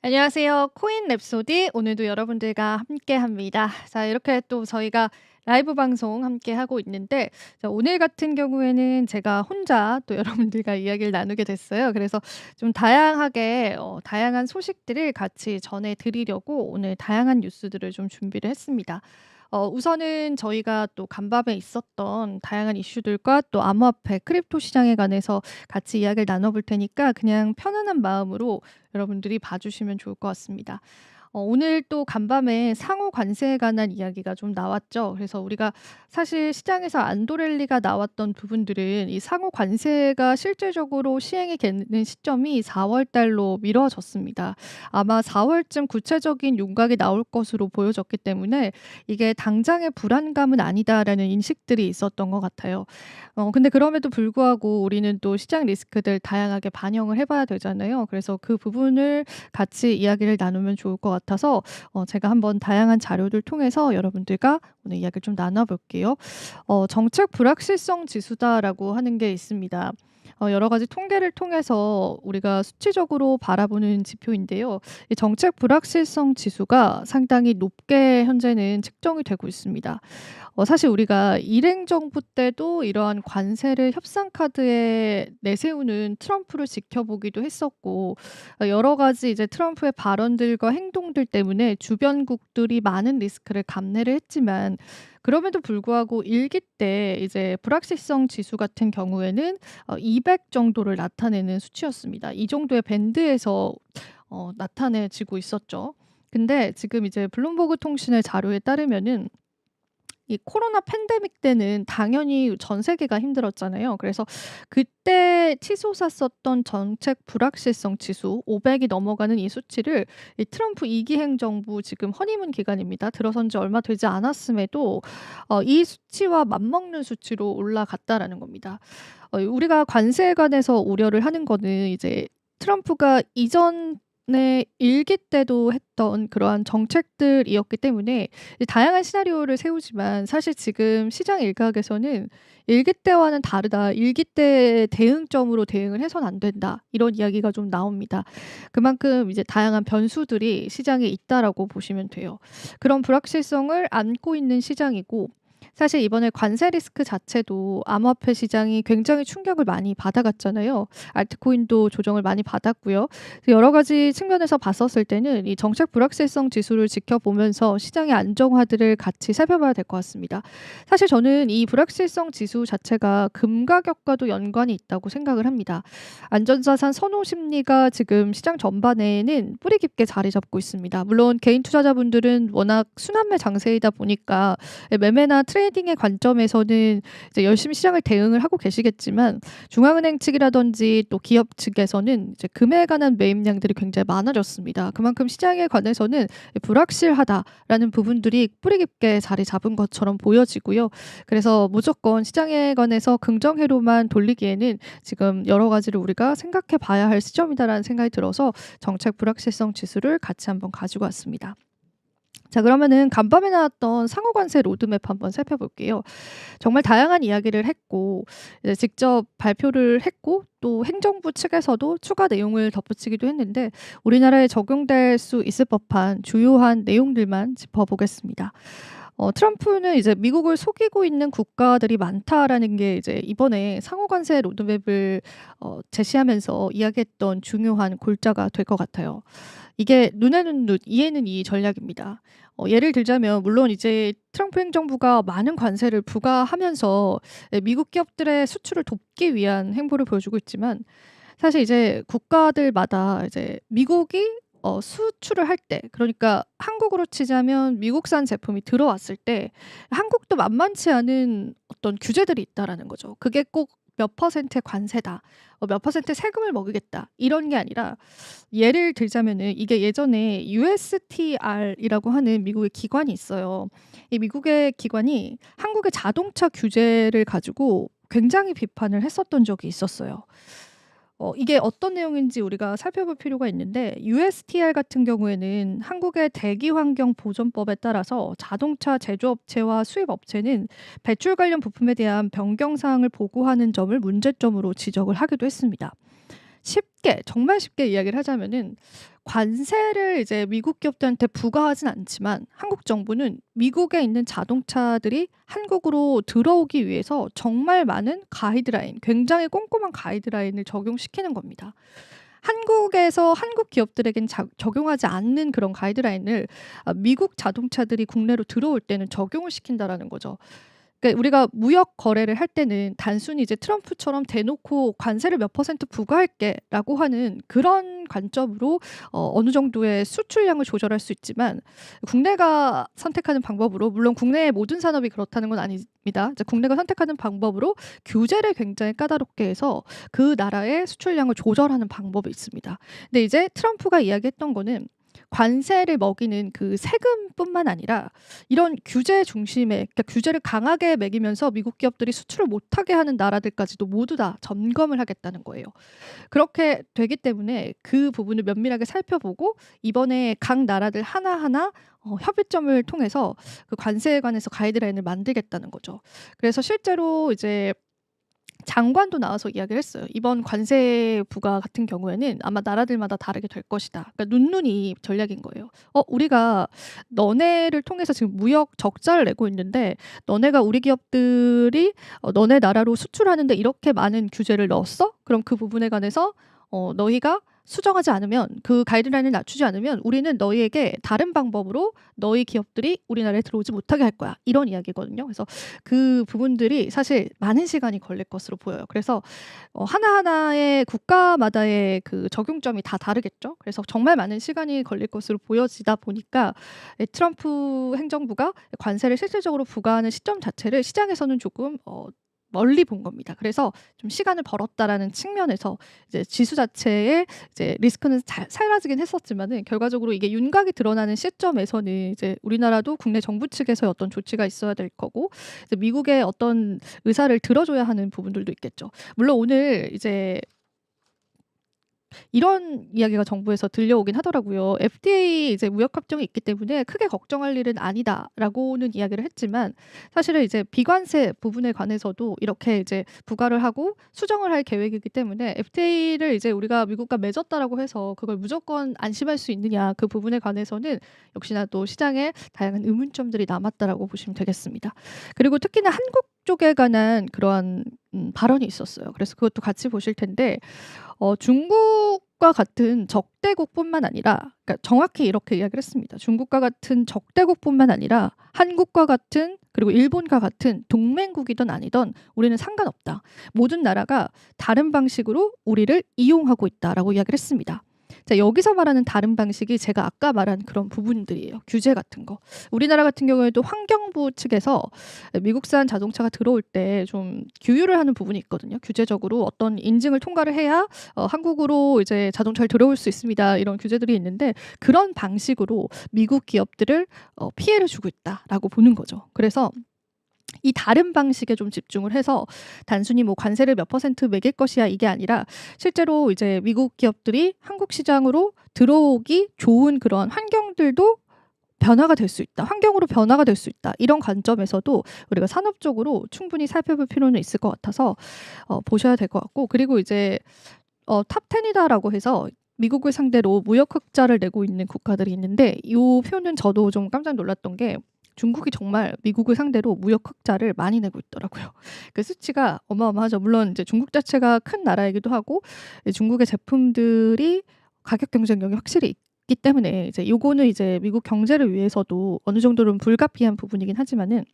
안녕하세요. 코인 랩소디 오늘도 여러분들과 함께합니다. 자, 이렇게 또 저희가 라이브 방송 함께하고 있는데, 자, 오늘 같은 경우에는 제가 혼자 또 여러분들과 이야기를 나누게 됐어요. 그래서 좀 다양하게 다양한 소식들을 같이 전해 드리려고 오늘 다양한 뉴스들을 좀 준비를 했습니다. 우선은 저희가 또 간밤에 있었던 다양한 이슈들과 또 암호화폐, 크립토 시장에 관해서 같이 이야기를 나눠 볼 테니까 그냥 편안한 마음으로 여러분들이 봐주시면 좋을 것 같습니다. 오늘 또 간밤에 상호 관세에 관한 이야기가 좀 나왔죠. 그래서 우리가 사실 시장에서 안도랠리가 나왔던 부분들은 이 상호 관세가 실질적으로 시행이 되는 시점이 4월 달로 미뤄졌습니다. 아마 4월쯤 구체적인 윤곽이 나올 것으로 보여졌기 때문에 이게 당장의 불안감은 아니다라는 인식들이 있었던 것 같아요. 근데 그럼에도 불구하고 우리는 또 시장 리스크들 다양하게 반영을 해봐야 되잖아요. 그래서 그 부분을 같이 이야기를 나누면 좋을 것 같아서 제가 한번 다양한 자료들 통해서 여러분들과 오늘 이야기를 좀 나눠볼게요. 정책 불확실성 지수다라고 하는 게 있습니다. 여러 가지 통계를 통해서 우리가 수치적으로 바라보는 지표인데요. 이 정책 불확실성 지수가 상당히 높게 현재는 측정이 되고 있습니다. 사실 우리가 일행 정부 때도 이러한 관세를 협상 카드에 내세우는 트럼프를 지켜보기도 했었고, 여러 가지 이제 트럼프의 발언들과 행동들 때문에 주변국들이 많은 리스크를 감내를 했지만, 그럼에도 불구하고 일기 때 이제 불확실성 지수 같은 경우에는 200 정도를 나타내는 수치였습니다. 이 정도의 밴드에서 나타내지고 있었죠. 근데 지금 이제 블룸버그 통신의 자료에 따르면은 이 코로나 팬데믹 때는 당연히 전 세계가 힘들었잖아요. 그래서 그때 치솟았었던 정책 불확실성 지수 500이 넘어가는 이 수치를 이 트럼프 2기 행정부 지금 허니문 기간입니다. 들어선 지 얼마 되지 않았음에도 이 수치와 맞먹는 수치로 올라갔다라는 겁니다. 우리가 관세에 관해서 우려를 하는 거는 이제 트럼프가 이전에 일기 때도 했던 그러한 정책들이었기 때문에 다양한 시나리오를 세우지만 사실 지금 시장 일각에서는 일기 때와는 다르다. 일기 때 대응점으로 대응을 해서는 안 된다. 이런 이야기가 좀 나옵니다. 그만큼 이제 다양한 변수들이 시장에 있다라고 보시면 돼요. 그런 불확실성을 안고 있는 시장이고 사실 이번에 관세 리스크 자체도 암호화폐 시장이 굉장히 충격을 많이 받아갔잖아요. 알트코인도 조정을 많이 받았고요. 여러 가지 측면에서 봤었을 때는 이 정책 불확실성 지수를 지켜보면서 시장의 안정화들을 같이 살펴봐야 될 것 같습니다. 사실 저는 이 불확실성 지수 자체가 금 가격과도 연관이 있다고 생각을 합니다. 안전자산 선호 심리가 지금 시장 전반에는 뿌리 깊게 자리 잡고 있습니다. 물론 개인 투자자분들은 워낙 순환매 장세이다 보니까 매매나 트레이딩의 관점에서는 이제 열심히 시장을 대응을 하고 계시겠지만 중앙은행 측이라든지 또 기업 측에서는 이제 금에 관한 매입량들이 굉장히 많아졌습니다. 그만큼 시장에 관해서는 불확실하다라는 부분들이 뿌리 깊게 자리 잡은 것처럼 보여지고요. 그래서 무조건 시장에 관해서 긍정회로만 돌리기에는 지금 여러 가지를 우리가 생각해 봐야 할 시점이다라는 생각이 들어서 정책 불확실성 지수를 같이 한번 가지고 왔습니다. 자, 그러면은 간밤에 나왔던 상호관세 로드맵 한번 살펴볼게요. 정말 다양한 이야기를 했고 이제 직접 발표를 했고 또 행정부 측에서도 추가 내용을 덧붙이기도 했는데 우리나라에 적용될 수 있을 법한 주요한 내용들만 짚어보겠습니다. 트럼프는 이제 미국을 속이고 있는 국가들이 많다라는 게 이제 이번에 상호관세 로드맵을 제시하면서 이야기했던 중요한 골자가 될 것 같아요. 이게 눈에는 눈, 이에는 이 전략입니다. 예를 들자면 물론 이제 트럼프 행정부가 많은 관세를 부과하면서 미국 기업들의 수출을 돕기 위한 행보를 보여주고 있지만 사실 이제 국가들마다 이제 미국이 수출을 할 때, 그러니까 한국으로 치자면 미국산 제품이 들어왔을 때 한국도 만만치 않은 어떤 규제들이 있다라는 거죠. 그게 꼭 몇 퍼센트의 관세다, 몇 퍼센트 세금을 먹이겠다 이런 게 아니라, 예를 들자면은 이게 예전에 USTR이라고 하는 미국의 기관이 있어요. 이 미국의 기관이 한국의 자동차 규제를 가지고 굉장히 비판을 했었던 적이 있었어요. 이게 어떤 내용인지 우리가 살펴볼 필요가 있는데, USTR 같은 경우에는 한국의 대기환경보전법에 따라서 자동차 제조업체와 수입업체는 배출 관련 부품에 대한 변경 사항을 보고하는 점을 문제점으로 지적을 하기도 했습니다. 쉽게, 정말 쉽게 이야기를 하자면은, 관세를 이제 미국 기업들한테 부과하진 않지만 한국 정부는 미국에 있는 자동차들이 한국으로 들어오기 위해서 정말 많은 가이드라인, 굉장히 꼼꼼한 가이드라인을 적용시키는 겁니다. 한국에서 한국 기업들에겐 적용하지 않는 그런 가이드라인을 미국 자동차들이 국내로 들어올 때는 적용을 시킨다라는 거죠. 그러니까 우리가 무역 거래를 할 때는 단순히 이제 트럼프처럼 대놓고 관세를 몇 퍼센트 부과할게라고 하는 그런 관점으로 어느 정도의 수출량을 조절할 수 있지만, 국내가 선택하는 방법으로, 물론 국내의 모든 산업이 그렇다는 건 아닙니다. 이제 국내가 선택하는 방법으로 규제를 굉장히 까다롭게 해서 그 나라의 수출량을 조절하는 방법이 있습니다. 근데 이제 트럼프가 이야기했던 거는 관세를 먹이는 그 세금뿐만 아니라 이런 규제 중심의, 그러니까 규제를 강하게 매기면서 미국 기업들이 수출을 못하게 하는 나라들까지도 모두 다 점검을 하겠다는 거예요. 그렇게 되기 때문에 그 부분을 면밀하게 살펴보고 이번에 각 나라들 하나하나 협의점을 통해서 그 관세에 관해서 가이드라인을 만들겠다는 거죠. 그래서 실제로 이제 장관도 나와서 이야기를 했어요. 이번 관세 부과 같은 경우에는 아마 나라들마다 다르게 될 것이다. 그러니까 눈눈이 전략인 거예요. 우리가 너네를 통해서 지금 무역 적자를 내고 있는데, 너네가 우리 기업들이 너네 나라로 수출하는데 이렇게 많은 규제를 넣었어? 그럼 그 부분에 관해서 너희가 수정하지 않으면, 그 가이드라인을 낮추지 않으면 우리는 너희에게 다른 방법으로 너희 기업들이 우리나라에 들어오지 못하게 할 거야. 이런 이야기거든요. 그래서 그 부분들이 사실 많은 시간이 걸릴 것으로 보여요. 그래서 하나하나의 국가마다의 그 적용점이 다 다르겠죠. 그래서 정말 많은 시간이 걸릴 것으로 보여지다 보니까 트럼프 행정부가 관세를 실질적으로 부과하는 시점 자체를 시장에서는 조금 멀리 본 겁니다. 그래서 좀 시간을 벌었다라는 측면에서 이제 지수 자체의 이제 리스크는 사라지긴 했었지만은, 결과적으로 이게 윤곽이 드러나는 시점에서는 이제 우리나라도 국내 정부 측에서의 어떤 조치가 있어야 될 거고, 이제 미국의 어떤 의사를 들어줘야 하는 부분들도 있겠죠. 물론 오늘 이제 이런 이야기가 정부에서 들려오긴 하더라고요. FDA 이제 무역 협정이 있기 때문에 크게 걱정할 일은 아니다라고는 이야기를 했지만, 사실은 이제 비관세 부분에 관해서도 이렇게 이제 부과를 하고 수정을 할 계획이기 때문에, FTA를 이제 우리가 미국과 맺었다라고 해서 그걸 무조건 안심할 수 있느냐, 그 부분에 관해서는 역시나 또 시장에 다양한 의문점들이 남았다라고 보시면 되겠습니다. 그리고 특히나 한국 쪽에 관한 그러한 발언이 있었어요. 그래서 그것도 같이 보실 텐데, 중국과 같은 적대국뿐만 아니라, 그러니까 정확히 이렇게 이야기를 했습니다. 중국과 같은 적대국뿐만 아니라 한국과 같은, 그리고 일본과 같은 동맹국이든 아니든 우리는 상관없다. 모든 나라가 다른 방식으로 우리를 이용하고 있다라고 이야기를 했습니다. 자, 여기서 말하는 다른 방식이 제가 아까 말한 그런 부분들이에요. 규제 같은 거. 우리나라 같은 경우에도 환경부 측에서 미국산 자동차가 들어올 때 좀 규율을 하는 부분이 있거든요. 규제적으로 어떤 인증을 통과를 해야 한국으로 이제 자동차를 들어올 수 있습니다. 이런 규제들이 있는데, 그런 방식으로 미국 기업들을 피해를 주고 있다라고 보는 거죠. 그래서 이 다른 방식에 좀 집중을 해서 단순히 뭐 관세를 몇 퍼센트 매길 것이야 이게 아니라, 실제로 이제 미국 기업들이 한국 시장으로 들어오기 좋은 그런 환경들도 변화가 될 수 있다. 환경으로 변화가 될 수 있다. 이런 관점에서도 우리가 산업적으로 충분히 살펴볼 필요는 있을 것 같아서 보셔야 될 것 같고, 그리고 이제 탑 10이다라고 해서 미국을 상대로 무역 흑자를 내고 있는 국가들이 있는데, 이 표는 저도 좀 깜짝 놀랐던 게, 중국이 정말 미국을 상대로 무역 흑자를 많이 내고 있더라고요. 그 수치가 어마어마하죠. 물론 이제 중국 자체가 큰 나라이기도 하고, 중국의 제품들이 가격 경쟁력이 확실히 있기 때문에 이제 요거는 이제 미국 경제를 위해서도 어느 정도는 불가피한 부분이긴 하지만은,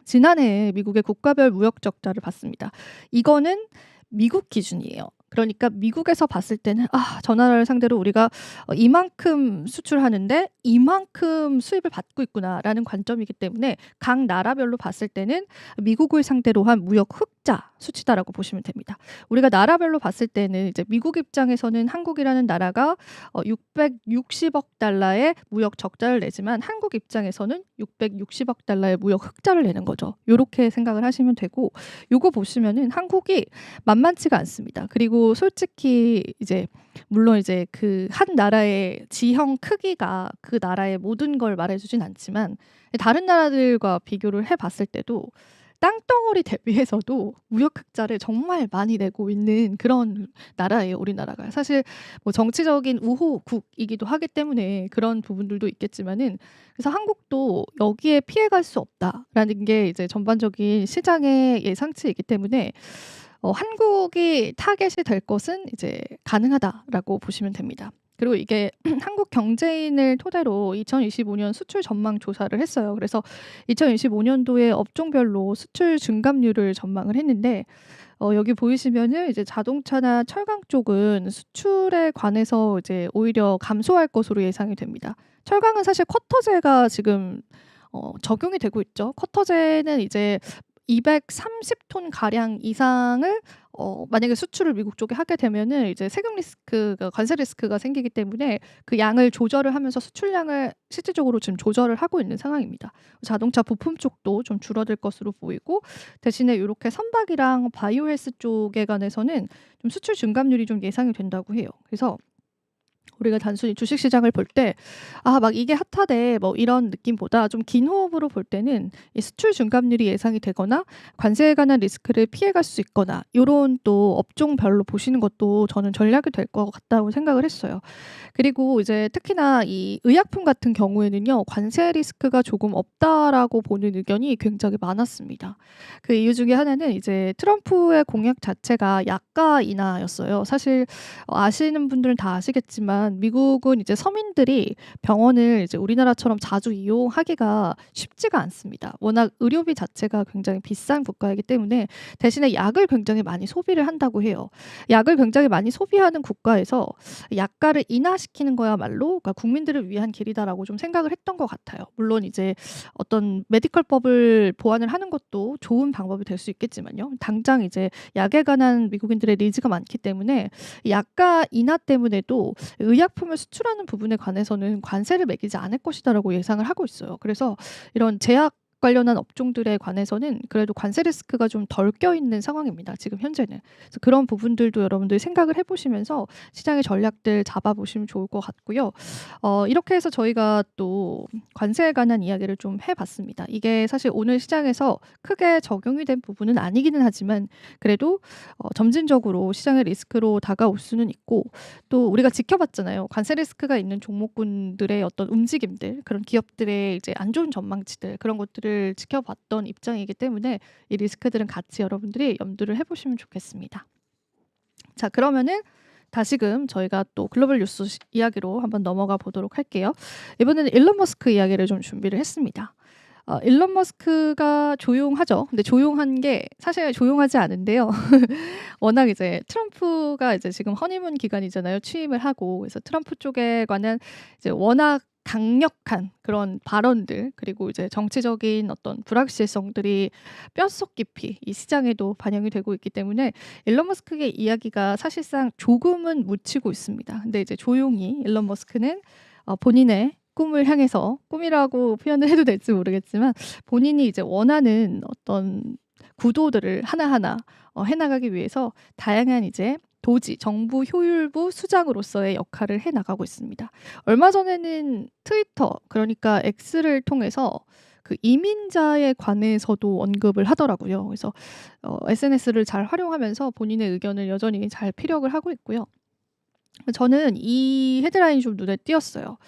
지난해 미국의 국가별 무역 적자를 봤습니다. 이거는 미국 기준이에요. 그러니까 미국에서 봤을 때는 '아 저 나라를 상대로 우리가 이만큼 수출하는데 이만큼 수입을 받고 있구나.'라는 관점이기 때문에 각 나라별로 봤을 때는 미국을 상대로 한 무역 흑자 수치다라고 보시면 됩니다. 우리가 나라별로 봤을 때는 이제 미국 입장에서는 한국이라는 나라가 660억 달러의 무역 적자를 내지만 한국 입장에서는 660억 달러의 무역 흑자를 내는 거죠. 요렇게 생각을 하시면 되고 요거 보시면은 한국이 만만치가 않습니다. 그리고 솔직히 이제 물론 이제 그 한 나라의 지형 크기가 그 나라의 모든 걸 말해 주진 않지만 다른 나라들과 비교를 해 봤을 때도 땅덩어리 대비해서도 무역 흑자를 정말 많이 내고 있는 그런 나라예요, 우리나라가. 사실 뭐 정치적인 우호국이기도 하기 때문에 그런 부분들도 있겠지만은 그래서 한국도 여기에 피해갈 수 없다라는 게 이제 전반적인 시장의 예상치이기 때문에 한국이 타겟이 될 것은 이제 가능하다라고 보시면 됩니다. 그리고 이게 한국 경제인을 토대로 2025년 수출 전망 조사를 했어요. 그래서 2025년도에 업종별로 수출 증감률을 전망을 했는데 여기 보이시면은 이제 자동차나 철강 쪽은 수출에 관해서 이제 오히려 감소할 것으로 예상이 됩니다. 철강은 사실 쿼터제가 지금 적용이 되고 있죠. 쿼터제는 이제 230톤 가량 이상을 만약에 수출을 미국 쪽에 하게 되면은 이제 세금 리스크가 관세 리스크가 생기기 때문에 그 양을 조절을 하면서 수출량을 실질적으로 지금 조절을 하고 있는 상황입니다. 자동차 부품 쪽도 좀 줄어들 것으로 보이고 대신에 요렇게 선박이랑 바이오 헬스 쪽에 관해서는 좀 수출 증감률이 좀 예상이 된다고 해요. 그래서 우리가 단순히 주식 시장을 볼 때 '아 막 이게 핫하대.' 뭐 이런 느낌보다 좀 긴 호흡으로 볼 때는 이 수출 증감률이 예상이 되거나 관세에 관한 리스크를 피해갈 수 있거나 요런 또 업종별로 보시는 것도 저는 전략이 될 것 같다고 생각을 했어요. 그리고 이제 특히나 이 의약품 같은 경우에는요. '관세 리스크가 조금 없다.'라고 보는 의견이 굉장히 많았습니다. 그 이유 중에 하나는 이제 트럼프의 공약 자체가 약가 인하였어요. 사실 아시는 분들은 다 아시겠지만 미국은 이제 서민들이 병원을 이제 우리나라처럼 자주 이용하기가 쉽지가 않습니다. 워낙 의료비 자체가 굉장히 비싼 국가이기 때문에 대신에 약을 굉장히 많이 소비를 한다고 해요. 약을 굉장히 많이 소비하는 국가에서 약가를 인하시키는 거야말로 그러니까 국민들을 위한 길이다라고 좀 생각을 했던 것 같아요. 물론 이제 어떤 메디컬법을 보완을 하는 것도 좋은 방법이 될 수 있겠지만요. 당장 이제 약에 관한 미국인들의 니즈가 많기 때문에 약가 인하 때문에도 의약품을 수출하는 부분에 관해서는 관세를 매기지 않을 것이다라고 예상을 하고 있어요. 그래서 이런 제약 관련한 업종들에 관해서는 그래도 관세 리스크가 좀 덜 껴있는 상황입니다. 지금 현재는. 그래서 그런 부분들도 여러분들이 생각을 해보시면서 시장의 전략들 잡아보시면 좋을 것 같고요. 이렇게 해서 저희가 또 관세에 관한 이야기를 좀 해봤습니다. 이게 사실 오늘 시장에서 크게 적용이 된 부분은 아니기는 하지만 그래도 점진적으로 시장의 리스크로 다가올 수는 있고 또 우리가 지켜봤잖아요. 관세 리스크가 있는 종목군들의 어떤 움직임들, 그런 기업들의 이제 안 좋은 전망치들 그런 것들을 지켜봤던 입장이기 때문에 이 리스크들은 같이 여러분들이 염두를 해보시면 좋겠습니다. 자, 그러면은 다시금 저희가 또 글로벌 뉴스 이야기로 한번 넘어가 보도록 할게요. 이번에는 일론 머스크 이야기를 좀 준비를 했습니다. 일론 머스크가 조용하죠. 근데 조용한 게 사실 조용하지 않은데요. 워낙 이제 트럼프가 이제 지금 허니문 기간이잖아요. 취임을 하고. 그래서 트럼프 쪽에 관한 이제 워낙 강력한 그런 발언들 그리고 이제 정치적인 어떤 불확실성들이 뼛속 깊이 이 시장에도 반영이 되고 있기 때문에 일론 머스크의 이야기가 사실상 조금은 묻히고 있습니다. 근데 이제 조용히 일론 머스크는 본인의 꿈을 향해서 꿈이라고 표현을 해도 될지 모르겠지만 본인이 이제 원하는 어떤 구도들을 하나하나 해나가기 위해서 다양한 이제 도지, 정부 효율부 수장으로서의 역할을 해나가고 있습니다. 얼마 전에는 트위터, 그러니까 X를 통해서 그 이민자에 관해서도 언급을 하더라고요. 그래서 SNS를 잘 활용하면서 본인의 의견을 여전히 잘 피력을 하고 있고요. 저는 이 헤드라인이 좀 눈에 띄었어요.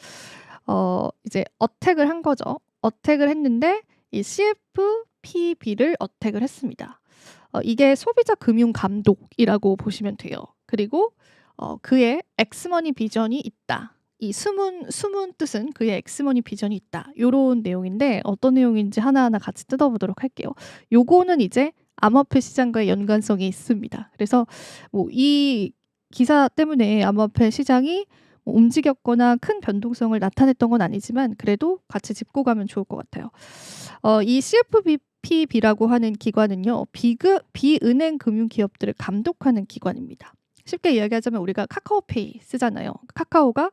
이제 어택을 한 거죠. 어택을 했는데 이 CFPB를 어택을 했습니다. 이게 소비자 금융 감독이라고 보시면 돼요. 그리고 그의 엑스머니 비전이 있다. 이 숨은 뜻은 그의 엑스머니 비전이 있다. 요런 내용인데 어떤 내용인지 하나하나 같이 뜯어보도록 할게요. 요거는 이제 암호화폐 시장과의 연관성이 있습니다. 그래서 뭐 이 기사 때문에 암호화폐 시장이 뭐 움직였거나 큰 변동성을 나타냈던 건 아니지만 그래도 같이 짚고 가면 좋을 것 같아요. 이 CFPB라고 하는 기관은요. 비은행 금융 기업들을 감독하는 기관입니다. 쉽게 이야기하자면 우리가 카카오페이 쓰잖아요. 카카오가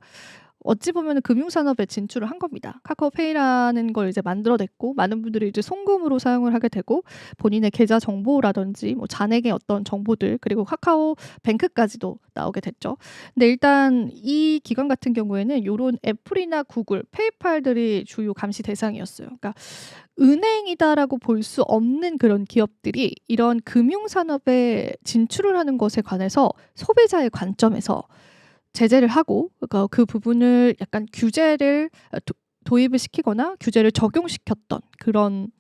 어찌 보면은 금융산업에 진출을 한 겁니다. 카카오페이라는 걸 이제 만들어냈고 많은 분들이 이제 송금으로 사용을 하게 되고 본인의 계좌 정보라든지 뭐 잔액의 어떤 정보들 그리고 카카오뱅크까지도 나오게 됐죠. 근데 일단 이 기관 같은 경우에는 요런 애플이나 구글, 페이팔들이 주요 감시 대상이었어요. 그러니까 은행이다라고 볼 수 없는 그런 기업들이 이런 금융산업에 진출을 하는 것에 관해서 소비자의 관점에서 제재를 하고 그러니까 그 부분을 약간 규제를 도입을 시키거나 규제를 적용시켰던 그런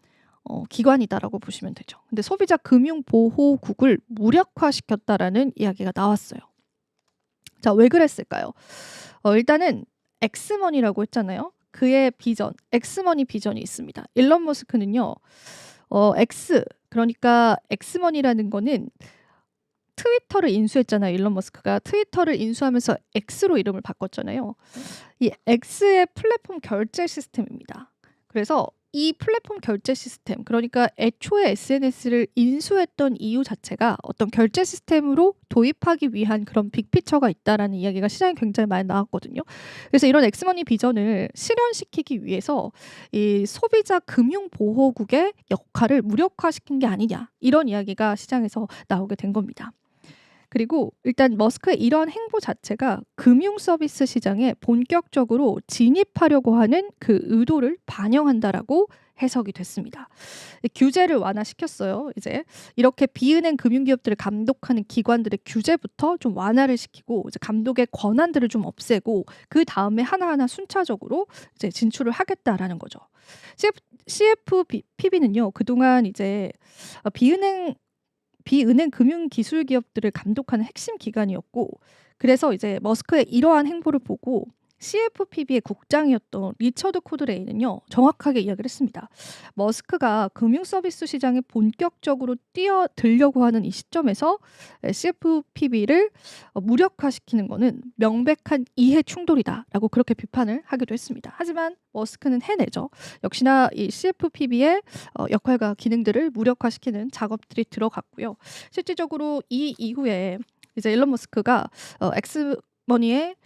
기관이다라고 보시면 되죠. 근데 소비자 금융 보호국을 무력화시켰다라는 이야기가 나왔어요. 자, 왜 그랬을까요? 일단은 엑스머니라고 했잖아요. 그의 비전, 엑스머니 비전이 있습니다. 일론 머스크는요. 그러니까 엑스머니라는 거는 트위터를 인수했잖아요. 일론 머스크가 트위터를 인수하면서 X로 이름을 바꿨잖아요. 이 X의 플랫폼 결제 시스템입니다. 그래서 이 플랫폼 결제 시스템, 그러니까 애초에 SNS를 인수했던 이유 자체가 어떤 결제 시스템으로 도입하기 위한 그런 빅피처가 있다라는 이야기가 시장에 굉장히 많이 나왔거든요. 그래서 이런 엑스머니 비전을 실현시키기 위해서 이 소비자 금융 보호국의 역할을 무력화시킨 게 아니냐, 이런 이야기가 시장에서 나오게 된 겁니다. 그리고 일단 머스크의 이런 행보 자체가 금융 서비스 시장에 본격적으로 진입하려고 하는 그 의도를 반영한다라고 해석이 됐습니다. 규제를 완화시켰어요. 이제 이렇게 비은행 금융기업들을 감독하는 기관들의 규제부터 좀 완화를 시키고 이제 감독의 권한들을 좀 없애고 그 다음에 하나하나 순차적으로 이제 진출을 하겠다라는 거죠. CFPB는요 그동안 이제 비은행 금융 기술 기업들을 감독하는 핵심 기관이었고 그래서 이제 머스크의 이러한 행보를 보고 CFPB의 국장이었던 리처드 코드레이는요 정확하게 이야기를 했습니다. 머스크가 금융 서비스 시장에 본격적으로 뛰어들려고 하는 이 시점에서 CFPB를 무력화시키는 것은 명백한 이해 충돌이다라고 그렇게 비판을 하기도 했습니다. 하지만 머스크는 해내죠. 역시나 이 CFPB의 역할과 기능들을 무력화시키는 작업들이 들어갔고요. 실질적으로 이 이후에 이제 일론 머스크가 엑스머니의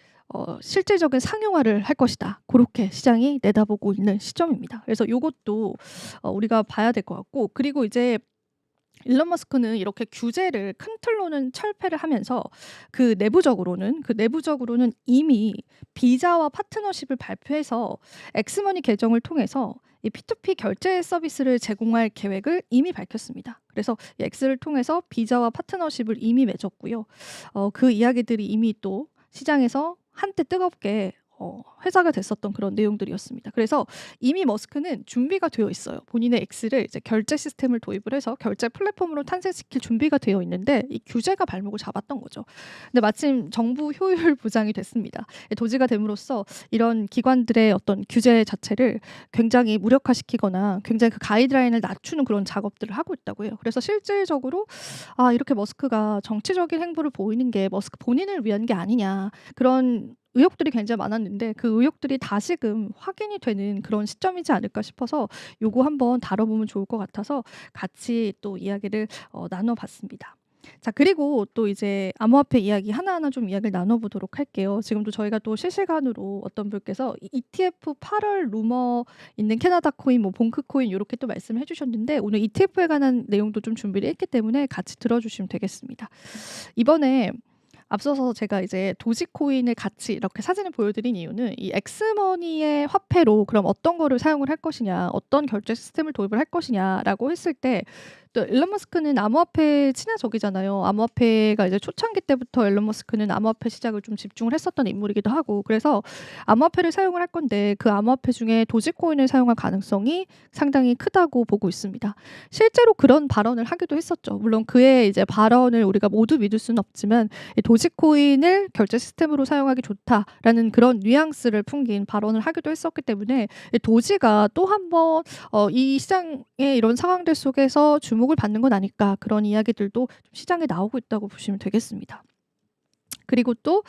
실질적인 상용화를 할 것이다. 그렇게 시장이 내다보고 있는 시점입니다. 그래서 이것도 우리가 봐야 될 것 같고 그리고 이제 일론 머스크는 이렇게 규제를 큰 틀로는 철폐를 하면서 그 내부적으로는 이미 비자와 파트너십을 발표해서 엑스머니 계정을 통해서 이 P2P 결제 서비스를 제공할 계획을 이미 밝혔습니다. 그래서 이 X를 통해서 비자와 파트너십을 이미 맺었고요. 그 이야기들이 이미 또 시장에서 한때 뜨겁게 회자가 됐었던 그런 내용들이었습니다. 그래서 이미 머스크는 준비가 되어 있어요. 본인의 X를 이제 결제 시스템을 도입을 해서 결제 플랫폼으로 탄생시킬 준비가 되어 있는데 이 규제가 발목을 잡았던 거죠. 근데 마침 정부 효율 보장이 됐습니다. 도지가 됨으로써 이런 기관들의 어떤 규제 자체를 굉장히 무력화시키거나 굉장히 그 가이드라인을 낮추는 그런 작업들을 하고 있다고 해요. 그래서 실질적으로 이렇게 머스크가 정치적인 행보를 보이는 게 머스크 본인을 위한 게 아니냐 그런 의혹들이 굉장히 많았는데 그 의혹들이 다시금 확인이 되는 그런 시점이지 않을까 싶어서 요거 한번 다뤄보면 좋을 것 같아서 같이 또 이야기를 나눠봤습니다. 자, 그리고 또 이제 암호화폐 이야기 하나하나 좀 이야기를 나눠보도록 할게요. 지금도 저희가 또 실시간으로 어떤 분께서 ETF 8월 루머 있는 캐나다 코인, 뭐 봉크 코인 이렇게 또 말씀해 주셨는데 오늘 ETF에 관한 내용도 좀 준비를 했기 때문에 같이 들어주시면 되겠습니다. 이번에 앞서서 제가 이제 도지코인을 같이 이렇게 사진을 보여드린 이유는 이 엑스머니의 화폐로 그럼 어떤 거를 사용을 할 것이냐, 어떤 결제 시스템을 도입을 할 것이냐라고 했을 때 또 일론 머스크는 암호화폐 친화적이잖아요. 암호화폐가 이제 초창기 때부터 일론 머스크는 암호화폐 시작을 좀 집중을 했었던 인물이기도 하고 그래서 암호화폐를 사용을 할 건데 그 암호화폐 중에 도지코인을 사용할 가능성이 상당히 크다고 보고 있습니다. 실제로 그런 발언을 하기도 했었죠. 물론 그의 이제 발언을 우리가 모두 믿을 수는 없지만 도지코인을 결제 시스템으로 사용하기 좋다라는 그런 뉘앙스를 풍긴 발언을 하기도 했었기 때문에 도지가 또 한 번 이 시장의 이런 상황들 속에서 주목을 받는 건 아닐까 그런 이야기들도 좀 시장에 나오고 있다고 보시면 되겠습니다. 그리고 또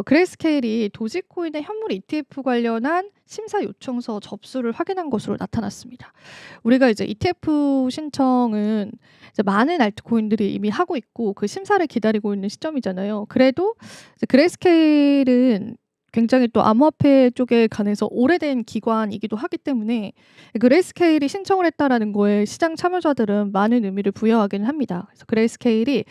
그레이스케일이 도지코인의 현물 ETF 관련한 심사 요청서 접수를 확인한 것으로 나타났습니다. 우리가 이제 ETF 신청은 이제 많은 알트코인들이 이미 하고 있고 그 심사를 기다리고 있는 시점이잖아요. 그래도 이제 그레이스케일은 굉장히 또 암호화폐 쪽에 관해서 오래된 기관이기도 하기 때문에 그레이스케일이 신청을 했다라는 거에 시장 참여자들은 많은 의미를 부여하기는 합니다. 그래서 그레이스케일이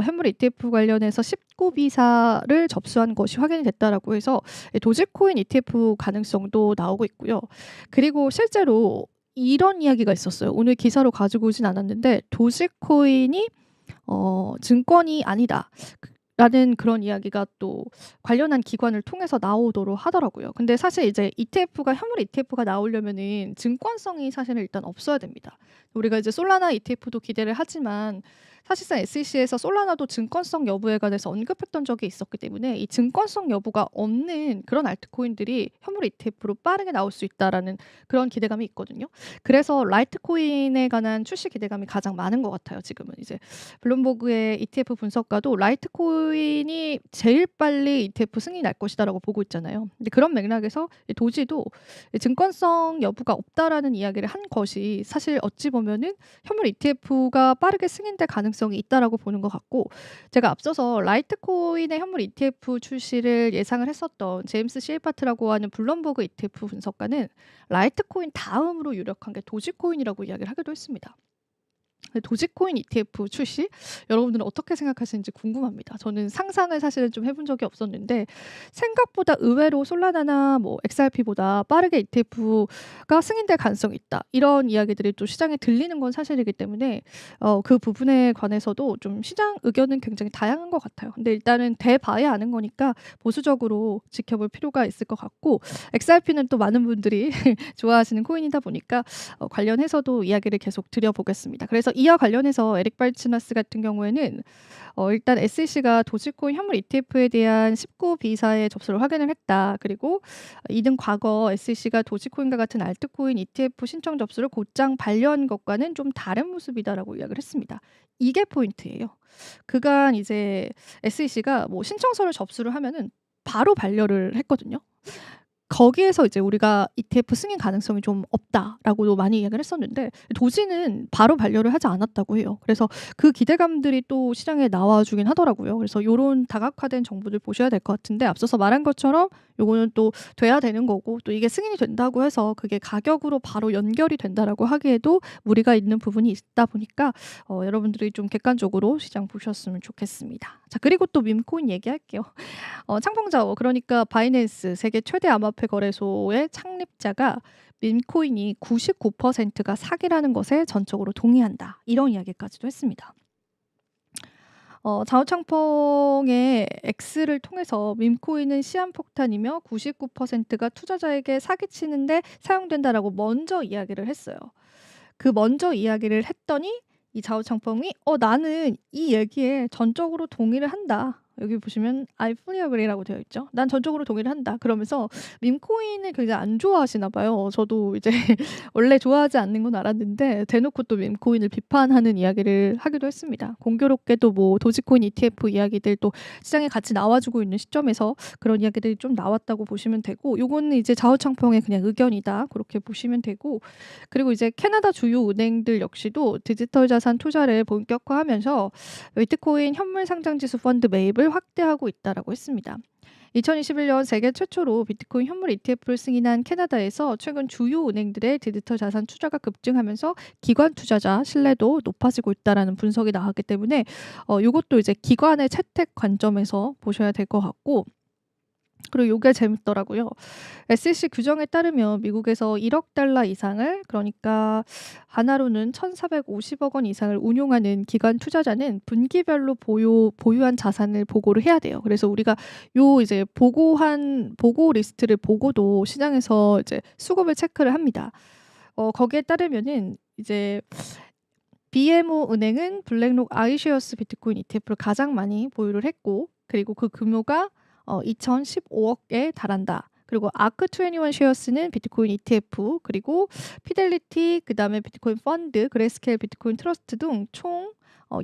현물 ETF 관련해서 19비사를 접수한 것이 확인이 됐다라고 해서 도지코인 ETF 가능성도 나오고 있고요. 그리고 실제로 이런 이야기가 있었어요. 오늘 기사로 가지고 오진 않았는데 도지코인이 증권이 아니다. 라는 그런 이야기가 또 관련한 기관을 통해서 나오도록 하더라고요. 근데 사실 이제 ETF가 현물 ETF가 나오려면은 증권성이 사실은 일단 없어야 됩니다. 우리가 이제 솔라나 ETF도 기대를 하지만 사실상 SEC에서 솔라나도 증권성 여부에 관해서 언급했던 적이 있었기 때문에 이 증권성 여부가 없는 그런 알트코인들이 현물 ETF로 빠르게 나올 수 있다라는 그런 기대감이 있거든요. 그래서 라이트코인에 관한 출시 기대감이 가장 많은 것 같아요. 지금은 이제 블룸버그의 ETF 분석가도 라이트코인이 제일 빨리 ETF 승인이 날 것이다라고 보고 있잖아요. 근데 그런 맥락에서 도지도 증권성 여부가 없다라는 이야기를 한 것이 사실 어찌 보면은 현물 ETF가 빠르게 승인될 가능성이 있다라고 보는 것 같고, 제가 앞서서 라이트코인의 현물 ETF 출시를 예상을 했었던 제임스 실파트라고 하는 블룸버그 ETF 분석가는 라이트코인 다음으로 유력한 게 도지코인이라고 이야기를 하기도 했습니다. 도지코인 ETF 출시? 여러분들은 어떻게 생각하시는지 궁금합니다. 저는 상상을 사실은 좀 해본 적이 없었는데 생각보다 의외로 솔라나나 뭐 XRP보다 빠르게 ETF가 승인될 가능성이 있다. 이런 이야기들이 또 시장에 들리는 건 사실이기 때문에 그 부분에 관해서도 좀 시장 의견은 굉장히 다양한 것 같아요. 근데 일단은 돼봐야 아는 거니까 보수적으로 지켜볼 필요가 있을 것 같고, XRP는 또 많은 분들이 좋아하시는 코인이다 보니까 관련해서도 이야기를 계속 드려보겠습니다. 그래서 이와 관련해서 에릭 발츠나스 같은 경우에는 일단 SEC가 도지코인 현물 ETF에 대한 19비사의 접수를 확인을 했다. 그리고 이등 과거 SEC가 도지코인과 같은 알트코인 ETF 신청 접수를 곧장 반려한 것과는 좀 다른 모습이다라고 이야기를 했습니다. 이게 포인트예요. 그간 이제 SEC가 뭐 신청서를 접수를 하면은 바로 반려를 했거든요. 거기에서 이제 우리가 ETF 승인 가능성이 좀 없다라고도 많이 이야기를 했었는데 도지는 바로 반려를 하지 않았다고 해요. 그래서 그 기대감들이 또 시장에 나와주긴 하더라고요. 그래서 요런 다각화된 정보들 보셔야 될 것 같은데, 앞서서 말한 것처럼 요거는 또 돼야 되는 거고, 또 이게 승인이 된다고 해서 그게 가격으로 바로 연결이 된다라고 하기에도 무리가 있는 부분이 있다 보니까 여러분들이 좀 객관적으로 시장 보셨으면 좋겠습니다. 자, 그리고 또 밈코인 얘기할게요. 창봉자오, 그러니까 바이낸스 세계 최대 암호화폐 거래소의 창립자가 밈코인이 99%가 사기라는 것에 전적으로 동의한다. 이런 이야기까지도 했습니다. 자오창펑의 X를 통해서 밈코인은 시한폭탄이며 99%가 투자자에게 사기치는데 사용된다라고 먼저 이야기를 했어요. 그 먼저 이야기를 했더니 이 자오창펑이 나는 이 얘기에 전적으로 동의를 한다. 여기 보시면 I fully agree라고 되어 있죠. 난 전적으로 동의를 한다. 그러면서 밈코인을 굉장히 안 좋아하시나 봐요. 저도 이제 원래 좋아하지 않는 건 알았는데 대놓고 또 밈코인을 비판하는 이야기를 하기도 했습니다. 공교롭게도 뭐 도지코인 ETF 이야기들 또 시장에 같이 나와주고 있는 시점에서 그런 이야기들이 좀 나왔다고 보시면 되고, 요거는 이제 자오창펑의 그냥 의견이다. 그렇게 보시면 되고, 그리고 이제 캐나다 주요 은행들 역시도 디지털 자산 투자를 본격화하면서 비트코인 현물 상장지수 펀드 매입을 확대하고 있다라고 했습니다. 2021년 세계 최초로 비트코인 현물 ETF를 승인한 캐나다에서 최근 주요 은행들의 디지털 자산 투자가 급증하면서 기관 투자자 신뢰도 높아지고 있다라는 분석이 나왔기 때문에 이것도 이제 기관의 채택 관점에서 보셔야 될 것 같고, 그리고 요게 재밌더라고요. SEC 규정에 따르면 미국에서 1억 달러 이상을, 그러니까 하나로는 1,450억 원 이상을 운용하는 기관 투자자는 분기별로 보유한 자산을 보고를 해야 돼요. 그래서 우리가 요 이제 보고 리스트를 보고도 시장에서 이제 수급을 체크를 합니다. 거기에 따르면은 이제 BMO 은행은 블랙록 아이쉐어스 비트코인 ETF를 가장 많이 보유를 했고, 그리고 그 규모가 2015억에 달한다. 그리고 아크21 쉐어스는 비트코인 ETF, 그리고 피델리티, 그 다음에 비트코인 펀드, 그레이스케일 비트코인 트러스트 등 총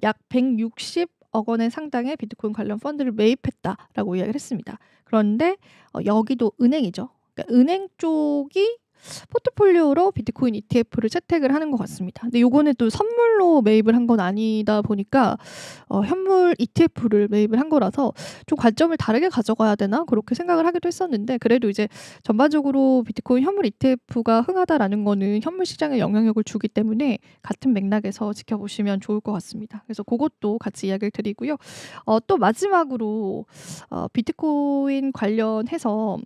약 160 1,500억 원의 상당의 비트코인 관련 펀드를 매입했다라고 이야기를 했습니다. 그런데 여기도 은행이죠. 그러니까 은행 쪽이 포트폴리오로 비트코인 ETF를 채택을 하는 것 같습니다. 근데 요거는 또 선물로 매입을 한 건 아니다 보니까 현물 ETF를 매입을 한 거라서 좀 관점을 다르게 가져가야 되나 그렇게 생각을 하기도 했었는데, 그래도 이제 전반적으로 비트코인 현물 ETF가 흥하다라는 거는 현물 시장에 영향력을 주기 때문에 같은 맥락에서 지켜보시면 좋을 것 같습니다. 그래서 그것도 같이 이야기를 드리고요. 또 마지막으로 비트코인 관련해서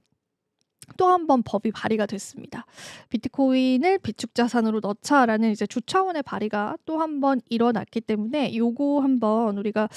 또 한 번 법이 발의가 됐습니다. 비트코인을 비축 자산으로 넣자라는 이제 주 차원의 발의가 또 한 번 일어났기 때문에 요거 한번 우리가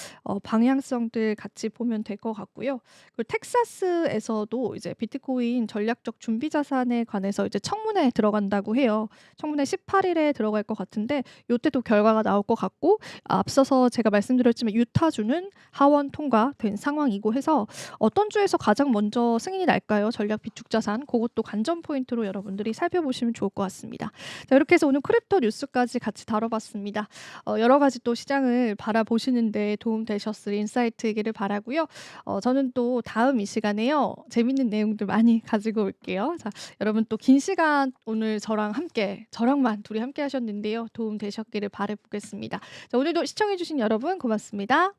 방향성들 같이 보면 될 것 같고요. 그리고 텍사스에서도 이제 비트코인 전략적 준비 자산에 관해서 이제 청문회에 들어간다고 해요. 청문회 18일에 들어갈 것 같은데 요때도 결과가 나올 것 같고, 앞서서 제가 말씀드렸지만 유타주는 하원 통과된 상황이고 해서 어떤 주에서 가장 먼저 승인이 날까요? 전략 비축 자산, 그것도 관전 포인트로 여러분들이 살펴보시면 좋을 것 같습니다. 자, 이렇게 해서 오늘 크립토 뉴스까지 같이 다뤄봤습니다. 여러 가지 또 시장을 바라보시는데 도움 되셨을 인사이트이기를 바라고요. 저는 또 다음 이 시간에요, 재밌는 내용들 많이 가지고 올게요. 자, 여러분 또 긴 시간 오늘 저랑만 둘이 함께 하셨는데요. 도움 되셨기를 바라보겠습니다. 자, 오늘도 시청해주신 여러분 고맙습니다.